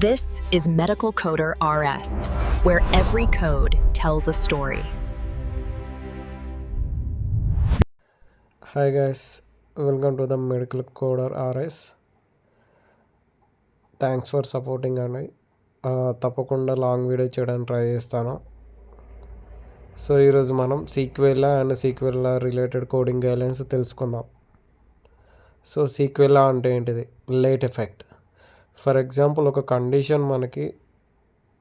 This is Medical Coder RS, where every code tells a story. Hi guys, welcome to the Medical Coder RS. Thanks for supporting అండి. తప్పకుండా long video చేయడానికి try చేస్తాను. So ఈరోజు మనం సీక్వెల్లా and సీక్వెల్లా related coding guidelines తెలుసుకుందాం. So సీక్వెల్లా అంటే ఏంటిది? Late effect. For example ఒక కండిషన్ మనకి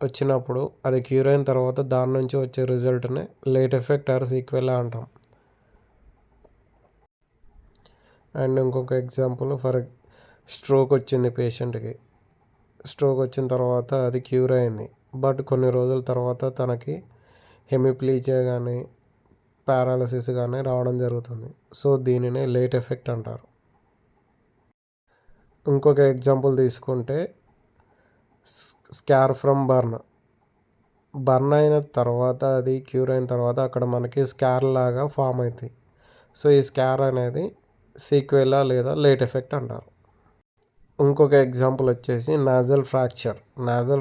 వచ్చినప్పుడు అది క్యూర్ అయిన తర్వాత దాని నుంచి వచ్చే రిజల్ట్ని లేట్ ఎఫెక్ట్ ఆర్ సీక్వెల్లా అంటాం. అండ్ ఇంకొక ఎగ్జాంపుల్, స్ట్రోక్ వచ్చింది పేషెంట్కి. స్ట్రోక్ వచ్చిన తర్వాత అది క్యూర్ అయింది, బట్ కొన్ని రోజుల తర్వాత తనకి హెమిప్లీజియా కానీ పారాలసిస్ కానీ రావడం జరుగుతుంది. సో దీనినే లేట్ ఎఫెక్ట్ అంటారు. ఇంకొక ఎగ్జాంపుల్ తీసుకుంటే స్కార్ ఫ్రమ్ బర్న్ అయిన తర్వాత అది క్యూర్ అయిన తర్వాత అక్కడ మనకి స్కార్ లాగా ఫామ్ అవుతుంది. సో ఈ స్కార్ అనేది సీక్వెల్లా లేదా లేట్ ఎఫెక్ట్ అంటారు. ఇంకొక ఎగ్జాంపుల్ వచ్చేసి నాజల్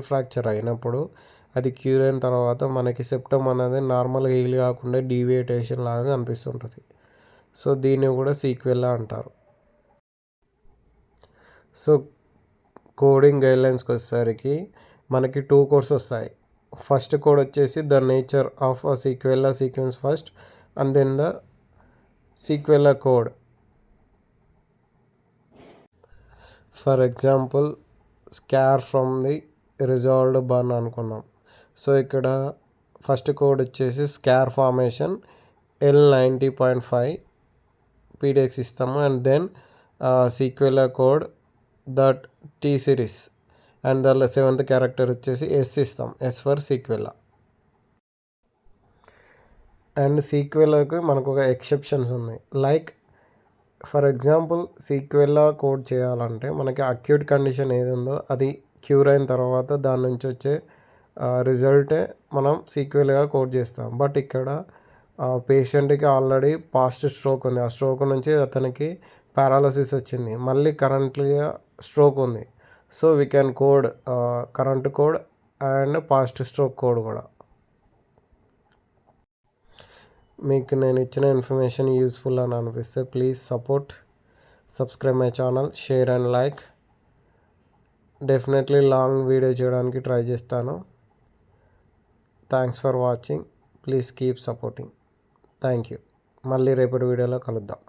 ఫ్రాక్చర్ అయినప్పుడు అది క్యూర్ అయిన తర్వాత మనకి సెప్టమ్ అనేది నార్మల్గా హీల్ కాకుండా డీవియేటేషన్ లాగా అనిపిస్తుంటుంది. సో దీన్ని కూడా సీక్వెల్లా అంటారు. సో కోడింగ్ గైడ్లైన్స్కి వచ్చేసరికి మనకి 2 కోడ్స్ వస్తాయి. ఫస్ట్ కోడ్ వచ్చేసి the nature of a sequela sequence first and then the sequela code. For example scar from the resolved burn అనుకున్నాం. సో ఇక్కడ ఫస్ట్ కోడ్ వచ్చేసి స్కార్ ఫార్మేషన్ L90.5 PDX ఇస్తాము. And then sequela code that T series and దానిలో 7th character వచ్చేసి S ఇస్తాం, S for sequela. And సీక్వెల్లాకి మనకు ఒక ఎక్సెప్షన్స్ ఉన్నాయి. Like for example sequela code చేయాలంటే మనకి అక్యూట్ కండిషన్ ఏది ఉందో అది క్యూర్ అయిన తర్వాత దాని నుంచి వచ్చే రిజల్టే మనం సీక్వెల్గా కోడ్ చేస్తాం. బట్ ఇక్కడ పేషెంట్కి ఆల్రెడీ పాస్ట్ స్ట్రోక్ ఉంది, ఆ స్ట్రోక్ నుంచి అతనికి పారాలసిస్ వచ్చింది, మళ్ళీ కరెంట్లీగా స్ట్రోక్ ఉంది. So we can code current code and past stroke code కూడా. మీకు నేను ఇచ్చిన ఇన్ఫర్మేషన్ యూస్ఫుల్ అని అనిపిస్తే please subscribe my channel, share and like. Definitely long video చేయడానికి ట్రై చేస్తాను. Thanks for watching. Please keep supporting. Thank you. మళ్ళీ రేపటి వీడియోలో కలుద్దాం.